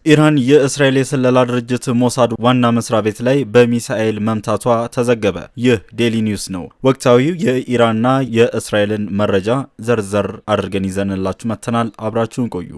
ኢራን የእስራኤል የስለላ ድርጅት ሞሳድ ዋና መስሪያ ቤት ላይ በሚሳኤል መምታቷ ተዘገበ። ይህ ዴሊ ኒውስ ነው። ወቅታዊው የኢራንና የእስራኤልን መረጃ ዘርዘር አድርገን ይዘንላችሁ መጥተናል። አብራችሁን ቆዩ።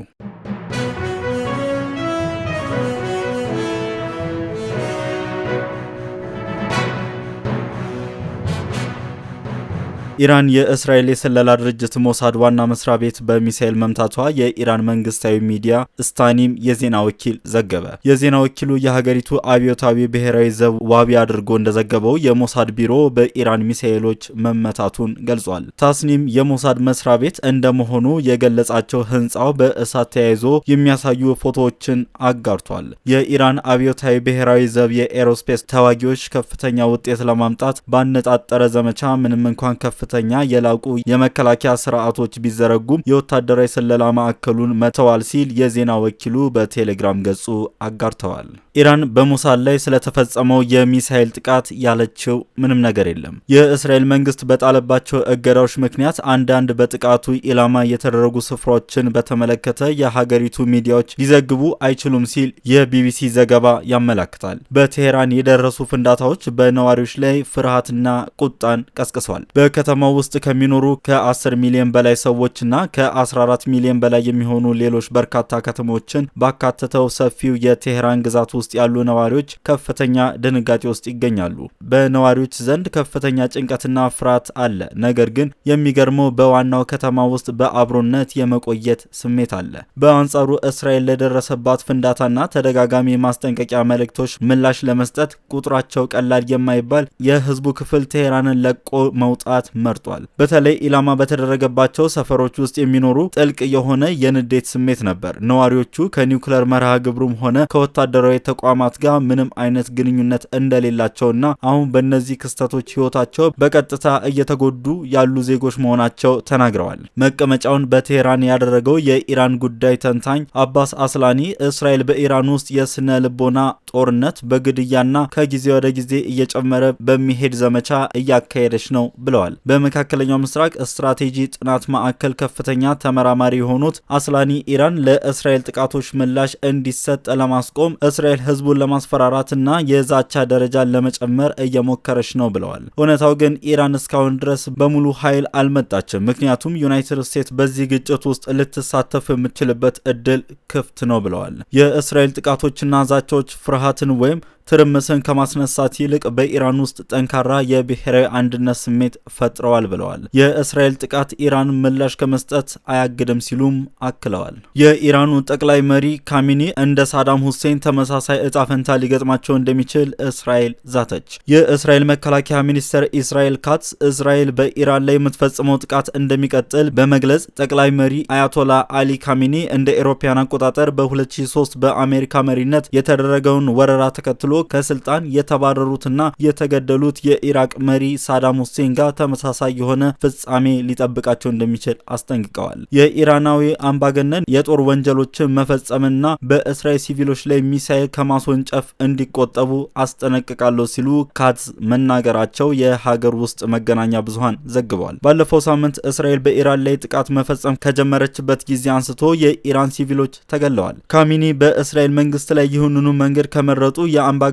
ኢራን የእስራኤል የስለላ ድርጅት ሞሳድ ዋና መስሪያ ቤት በሚሳኤል መምታቷ የኢራን መንግስታዊ ሚዲያ ስታኒም የዜና ወኪል ዘገበ። የዜና ወኪሉ የሀገሪቱ አብዮታዊ ብሔራዊ ዘብ ዋቢ አድርጎ እንደዘገበው የሞሳድ ቢሮ በኢራን ሚሳኤሎች መመታቱን ገልጿል። ታስኒም የሞሳድ መስሪያ ቤት እንደመሆኑ የገለጻቸው ህንፃው በእሳት ተያይዞ የሚያሳዩ ፎቶዎችን አጋርቷል። የኢራን አብዮታዊ ብሔራዊ ዘብ የኤሮስፔስ ተዋጊዎች ከፍተኛ ውጤት ለማምጣት ባነጣጠረ ዘመቻ ምንም እንኳን ከፍተኛ የላቁ የመከላከያ ስርዓቶች ቢዘረጉም የወታደራዊ ስለላ ማዕከሉን መተዋል ሲል የዜና ወኪሉ በቴሌግራም ገጹ አጋርተዋል። ኢራን በሞሳድ ላይ ስለተፈጸመው የሚሳኤል ጥቃት ያለችው ምንም ነገር የለም። የእስራኤል መንግስት በጣለባቸው እገዳዎች ምክንያት አንዳንድ በጥቃቱ ኢላማ የተደረጉ ስፍራዎችን በተመለከተ የሀገሪቱ ሚዲያዎች ሊዘግቡ አይችሉም ሲል የቢቢሲ ዘገባ ያመላክታል። በቴሄራን የደረሱ ፍንዳታዎች በነዋሪዎች ላይ ፍርሃትና ቁጣን ቀስቅሷል። በከተማው ውስጥ ከሚኖሩ ከ10 ሚሊዮን በላይ ሰዎችና ከ14 ሚሊዮን በላይ የሚሆኑ ሌሎች በርካታ ከተሞችን ባካተተው ሰፊው የቴሄራን ግዛት ውስጥ ያሉ ነዋሪዎች ከፍተኛ ድንጋጤ ውስጥ ይገኛሉ። በነዋሪዎች ዘንድ ከፍተኛ ጭንቀትና ፍርሃት አለ። ነገር ግን የሚገርመው በዋናው ከተማ ውስጥ በአብሮነት የመቆየት ስሜት አለ። በአንጻሩ እስራኤል ለደረሰባት ፍንዳታና ተደጋጋሚ ማስጠንቀቂያ መልእክቶች ምላሽ ለመስጠት ቁጥራቸው ቀላል የማይባል የህዝቡ ክፍል ቴሄራንን ለቆ መውጣት መርጧል። በተለይ ኢላማ በተደረገባቸው ሰፈሮች ውስጥ የሚኖሩ ጥልቅ የሆነ የንዴት ስሜት ነበር። ነዋሪዎቹ ከኒውክሌር መርሃ ግብሩም ሆነ ከወታደራዊ ተቋማት ጋር ምንም አይነት ግንኙነት እንደሌላቸውና አሁን በእነዚህ ክስተቶች ህይወታቸው በቀጥታ እየተጎዱ ያሉ ዜጎች መሆናቸው ተናግረዋል። መቀመጫውን በቴሄራን ያደረገው የኢራን ጉዳይ ተንታኝ አባስ አስላኒ እስራኤል በኢራን ውስጥ የስነ ልቦና ጦርነት በግድያና ከጊዜ ወደ ጊዜ እየጨመረ በሚሄድ ዘመቻ እያካሄደች ነው ብለዋል። በመካከለኛው ምስራቅ ስትራቴጂ ጥናት ማዕከል ከፍተኛ ተመራማሪ የሆኑት አስላኒ ኢራን ለእስራኤል ጥቃቶች ምላሽ እንዲሰጥ ለማስቆም እስራኤል ህዝቡን ለማስፈራራትና የዛቻ ደረጃን ለመጨመር እየሞከረች ነው ብለዋል። እውነታው ግን ኢራን እስካሁን ድረስ በሙሉ ኃይል አልመጣችም። ምክንያቱም ዩናይትድ ስቴትስ በዚህ ግጭት ውስጥ ልትሳተፍ የምትችልበት እድል ክፍት ነው ብለዋል። የእስራኤል ጥቃቶችና ዛቻዎች ፍርሃትን ወይም ትርምስን ከማስነሳት ይልቅ በኢራን ውስጥ ጠንካራ የብሔራዊ አንድነት ስሜት ፈጥረዋል ብለዋል። የእስራኤል ጥቃት ኢራን ምላሽ ከመስጠት አያግድም ሲሉም አክለዋል። የኢራኑ ጠቅላይ መሪ ካሚኒ እንደ ሳዳም ሁሴን ተመሳሳይ እጣ ፈንታ ሊገጥማቸው እንደሚችል እስራኤል ዛተች። የእስራኤል መከላከያ ሚኒስትር ኢስራኤል ካትስ እስራኤል በኢራን ላይ የምትፈጽመው ጥቃት እንደሚቀጥል በመግለጽ ጠቅላይ መሪ አያቶላ አሊ ካሚኒ እንደ ኤሮፓያን አቆጣጠር በ2003 በአሜሪካ መሪነት የተደረገውን ወረራ ተከትሎ ከስልጣን የተባረሩትና የተገደሉት የኢራቅ መሪ ሳዳም ሁሴን ጋር ተመሳሳይ የሆነ ፍጻሜ ሊጠብቃቸው እንደሚችል አስጠንቅቀዋል። የኢራናዊ አምባገነን የጦር ወንጀሎችን መፈጸምና በእስራኤል ሲቪሎች ላይ ሚሳኤል ከማስወንጨፍ እንዲቆጠቡ አስጠነቅቃለሁ ሲሉ ካትዝ መናገራቸው የሀገር ውስጥ መገናኛ ብዙሃን ዘግበዋል። ባለፈው ሳምንት እስራኤል በኢራን ላይ ጥቃት መፈጸም ከጀመረችበት ጊዜ አንስቶ የኢራን ሲቪሎች ተገለዋል። ካሚኒ በእስራኤል መንግስት ላይ ይህንኑ መንገድ ከመረጡ የአምባገነኑ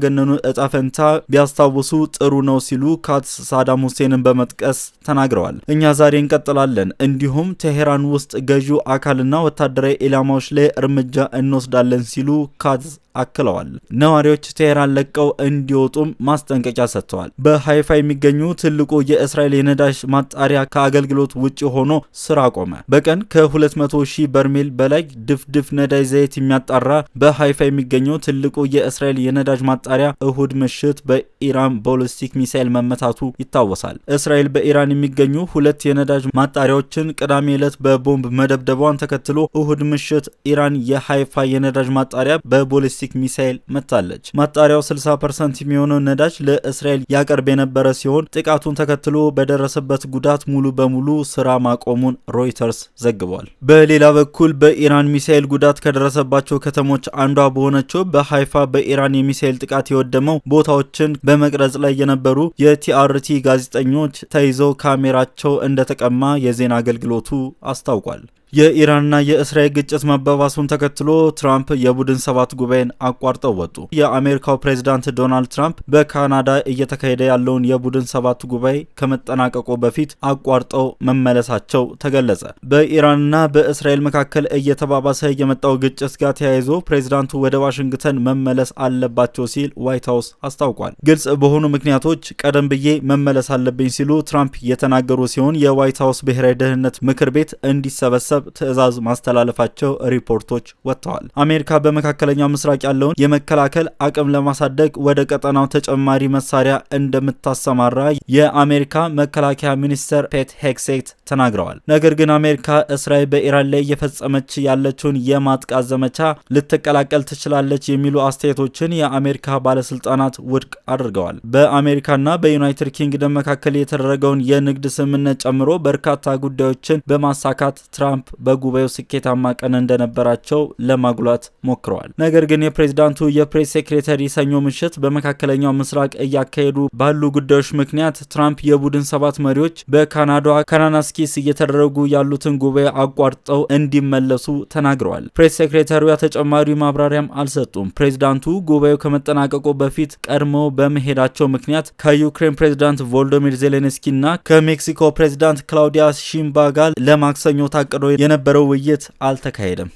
እጣ ፈንታ ቢያስታውሱ ጥሩ ነው ሲሉ ካትስ ሳዳም ሁሴንን በመጥቀስ ተናግረዋል። እኛ ዛሬ እንቀጥላለን፣ እንዲሁም ቴሄራን ውስጥ ገዢው አካልና ወታደራዊ ኢላማዎች ላይ እርምጃ እንወስዳለን ሲሉ ካትስ አክለዋል። ነዋሪዎች ቴሄራን ለቀው እንዲወጡም ማስጠንቀቂያ ሰጥተዋል። በሃይፋ የሚገኙ ትልቁ የእስራኤል የነዳጅ ማጣሪያ ከአገልግሎት ውጭ ሆኖ ስራ ቆመ። በቀን ከ200,000 በርሜል በላይ ድፍድፍ ነዳጅ ዘይት የሚያጣራ በሃይፋ የሚገኘው ትልቁ የእስራኤል የነዳጅ ማጣሪያ እሁድ ምሽት በኢራን ቦሊስቲክ ሚሳኤል መመታቱ ይታወሳል። እስራኤል በኢራን የሚገኙ ሁለት የነዳጅ ማጣሪያዎችን ቅዳሜ ዕለት በቦምብ መደብደቧን ተከትሎ እሁድ ምሽት ኢራን የሃይፋ የነዳጅ ማጣሪያ በቦሊስቲክ ሚሳኤል መታለች። ማጣሪያው 60% የሚሆነው ነዳጅ ለእስራኤል ያቀርብ የነበረ ሲሆን ጥቃቱን ተከትሎ በደረሰበት ጉዳት ሙሉ በሙሉ ስራ ማቆሙን ሮይተርስ ዘግቧል። በሌላ በኩል በኢራን ሚሳኤል ጉዳት ከደረሰባቸው ከተሞች አንዷ በሆነችው በሃይፋ በኢራን የሚሳኤል ጥቃት የወደመው ቦታዎችን በመቅረጽ ላይ የነበሩ የቲአርቲ ጋዜጠኞች ተይዘው ካሜራቸው እንደተቀማ የዜና አገልግሎቱ አስታውቋል። የኢራንና የእስራኤል ግጭት መባባሱን ተከትሎ ትራምፕ የቡድን ሰባት ጉባኤን አቋርጠው ወጡ። የአሜሪካው ፕሬዝዳንት ዶናልድ ትራምፕ በካናዳ እየተካሄደ ያለውን የቡድን ሰባት ጉባኤ ከመጠናቀቁ በፊት አቋርጠው መመለሳቸው ተገለጸ። በኢራንና በእስራኤል መካከል እየተባባሰ የመጣው ግጭት ጋር ተያይዞ ፕሬዝዳንቱ ወደ ዋሽንግተን መመለስ አለባቸው ሲል ዋይት ሀውስ አስታውቋል። ግልጽ በሆኑ ምክንያቶች ቀደም ብዬ መመለስ አለብኝ ሲሉ ትራምፕ የተናገሩ ሲሆን የዋይት ሀውስ ብሔራዊ ደህንነት ምክር ቤት እንዲሰበሰብ ትዕዛዝ ማስተላለፋቸው ሪፖርቶች ወጥተዋል። አሜሪካ በመካከለኛው ምስራቅ ያለውን የመከላከል አቅም ለማሳደግ ወደ ቀጠናው ተጨማሪ መሳሪያ እንደምታሰማራ የአሜሪካ መከላከያ ሚኒስትር ፔት ሄግሴት ተናግረዋል። ነገር ግን አሜሪካ እስራኤል በኢራን ላይ እየፈጸመች ያለችውን የማጥቃት ዘመቻ ልትቀላቀል ትችላለች የሚሉ አስተያየቶችን የአሜሪካ ባለስልጣናት ውድቅ አድርገዋል። በአሜሪካና በዩናይትድ ኪንግደም መካከል የተደረገውን የንግድ ስምምነት ጨምሮ በርካታ ጉዳዮችን በማሳካት ትራምፕ በጉባኤው ስኬታማ ቀን እንደነበራቸው ለማጉላት ሞክረዋል። ነገር ግን የፕሬዝዳንቱ የፕሬስ ሴክሬታሪ ሰኞ ምሽት በመካከለኛው ምስራቅ እያካሄዱ ባሉ ጉዳዮች ምክንያት ትራምፕ የቡድን ሰባት መሪዎች በካናዳዋ ካናናስኪስ እየተደረጉ ያሉትን ጉባኤ አቋርጠው እንዲመለሱ ተናግረዋል። ፕሬስ ሴክሬታሪዋ ተጨማሪ ማብራሪያም አልሰጡም። ፕሬዝዳንቱ ጉባኤው ከመጠናቀቁ በፊት ቀድመው በመሄዳቸው ምክንያት ከዩክሬን ፕሬዝዳንት ቮሎዶሚር ዜሌንስኪና ከሜክሲኮ ፕሬዝዳንት ክላውዲያ ሺምባ ጋር ለማክሰኞ ታቅዶ የነበረው ውይይት አልተካሄደም።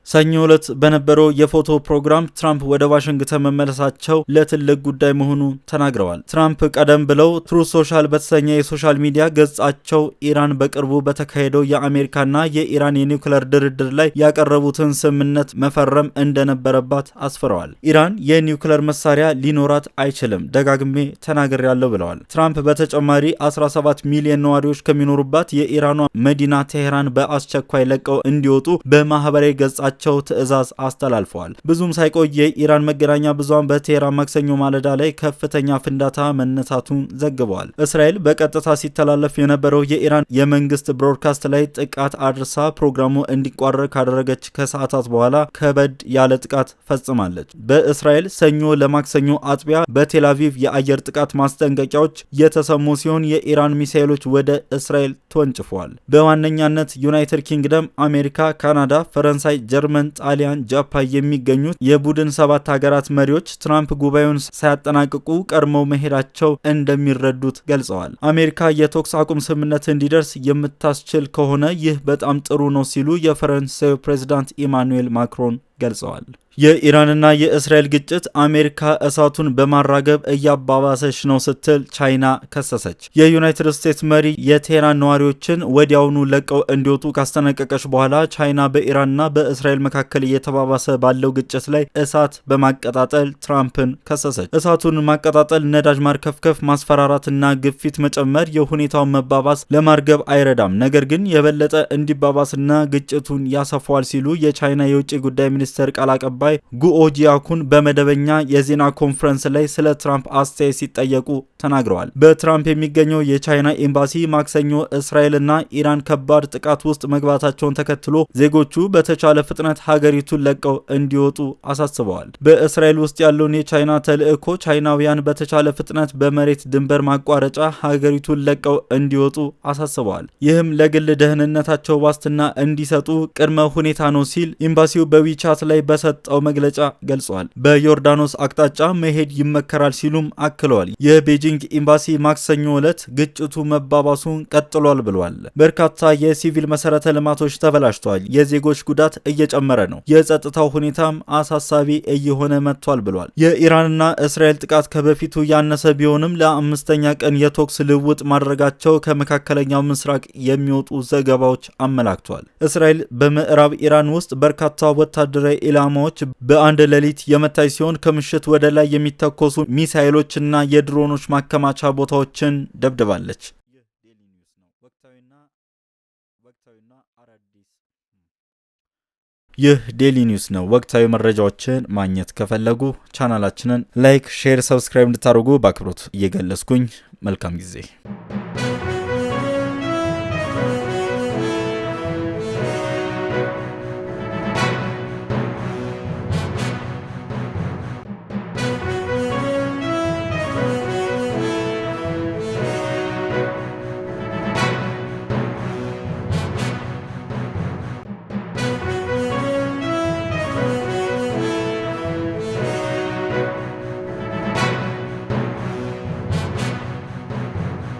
ሰኞ ዕለት በነበረው የፎቶ ፕሮግራም ትራምፕ ወደ ዋሽንግተን መመለሳቸው ለትልቅ ጉዳይ መሆኑ ተናግረዋል። ትራምፕ ቀደም ብለው ትሩዝ ሶሻል በተሰኘ የሶሻል ሚዲያ ገጻቸው ኢራን በቅርቡ በተካሄደው የአሜሪካና የኢራን የኒውክሌር ድርድር ላይ ያቀረቡትን ስምምነት መፈረም እንደነበረባት አስፍረዋል። ኢራን የኒውክሌር መሳሪያ ሊኖራት አይችልም፣ ደጋግሜ ተናግሬያለሁ ብለዋል። ትራምፕ በተጨማሪ 17 ሚሊዮን ነዋሪዎች ከሚኖሩባት የኢራኗ መዲና ቴሄራን በአስቸኳይ ለቀው እንዲወጡ በማህበራዊ ገጻቸው ትዕዛዝ አስተላልፈዋል። ብዙም ሳይቆይ የኢራን መገናኛ ብዙሃን በቴህራን ማክሰኞ ማለዳ ላይ ከፍተኛ ፍንዳታ መነሳቱን ዘግበዋል። እስራኤል በቀጥታ ሲተላለፍ የነበረው የኢራን የመንግስት ብሮድካስት ላይ ጥቃት አድርሳ ፕሮግራሙ እንዲቋረጥ ካደረገች ከሰዓታት በኋላ ከበድ ያለ ጥቃት ፈጽማለች። በእስራኤል ሰኞ ለማክሰኞ አጥቢያ በቴል አቪቭ የአየር ጥቃት ማስጠንቀቂያዎች የተሰሙ ሲሆን የኢራን ሚሳኤሎች ወደ እስራኤል ተወንጭፈዋል። በዋነኛነት ዩናይትድ ኪንግደም፣ አሜሪካ፣ ካናዳ፣ ፈረንሳይ፣ ጀርመን፣ ጣሊያን፣ ጃፓን የሚገኙት የቡድን ሰባት ሀገራት መሪዎች ትራምፕ ጉባኤውን ሳያጠናቅቁ ቀድመው መሄዳቸው እንደሚረዱት ገልጸዋል። አሜሪካ የተኩስ አቁም ስምምነት እንዲደርስ የምታስችል ከሆነ ይህ በጣም ጥሩ ነው ሲሉ የፈረንሳዩ ፕሬዝዳንት ኢማኑኤል ማክሮን ገልጸዋል። የኢራንና የእስራኤል ግጭት አሜሪካ እሳቱን በማራገብ እያባባሰች ነው ስትል ቻይና ከሰሰች። የዩናይትድ ስቴትስ መሪ የቴህራን ነዋሪዎችን ወዲያውኑ ለቀው እንዲወጡ ካስጠነቀቀች በኋላ ቻይና በኢራንና በእስራኤል መካከል እየተባባሰ ባለው ግጭት ላይ እሳት በማቀጣጠል ትራምፕን ከሰሰች። እሳቱን ማቀጣጠል፣ ነዳጅ ማርከፍከፍ፣ ማስፈራራትና ግፊት መጨመር የሁኔታውን መባባስ ለማርገብ አይረዳም፣ ነገር ግን የበለጠ እንዲባባስና ግጭቱን ያሰፋዋል ሲሉ የቻይና የውጭ ጉዳይ ሚኒስቴር ቃል አቀባይ ጉኦ ጂያኩን በመደበኛ የዜና ኮንፈረንስ ላይ ስለ ትራምፕ አስተያየት ሲጠየቁ ተናግረዋል። በትራምፕ የሚገኘው የቻይና ኤምባሲ ማክሰኞ እስራኤልና ኢራን ከባድ ጥቃት ውስጥ መግባታቸውን ተከትሎ ዜጎቹ በተቻለ ፍጥነት ሀገሪቱን ለቀው እንዲወጡ አሳስበዋል። በእስራኤል ውስጥ ያለውን የቻይና ተልዕኮ ቻይናውያን በተቻለ ፍጥነት በመሬት ድንበር ማቋረጫ ሀገሪቱን ለቀው እንዲወጡ አሳስበዋል። ይህም ለግል ደህንነታቸው ዋስትና እንዲሰጡ ቅድመ ሁኔታ ነው ሲል ኤምባሲው በዊቻት ላይ በሰጠው መግለጫ ገልጿል። በዮርዳኖስ አቅጣጫ መሄድ ይመከራል ሲሉም አክለዋል። የቤጂንግ ኤምባሲ ማክሰኞ ዕለት ግጭቱ መባባሱን ቀጥሏል ብሏል። በርካታ የሲቪል መሰረተ ልማቶች ተበላሽተዋል። የዜጎች ጉዳት እየጨመረ ነው። የጸጥታው ሁኔታም አሳሳቢ እየሆነ መጥቷል ብሏል። የኢራንና እስራኤል ጥቃት ከበፊቱ ያነሰ ቢሆንም ለአምስተኛ ቀን የተኩስ ልውውጥ ማድረጋቸው ከመካከለኛው ምስራቅ የሚወጡ ዘገባዎች አመላክቷል። እስራኤል በምዕራብ ኢራን ውስጥ በርካታ ወታደራዊ ኢላማዎች በአንድ ሌሊት የመታች ሲሆን ከምሽት ወደ ላይ የሚተኮሱ ሚሳኤሎችና የድሮኖች ማከማቻ ቦታዎችን ደብድባለች። ይህ ዴሊ ኒውስ ነው። ወቅታዊ መረጃዎችን ማግኘት ከፈለጉ ቻናላችንን ላይክ፣ ሼር፣ ሰብስክራይብ እንድታደርጉ በአክብሮት እየገለጽኩኝ መልካም ጊዜ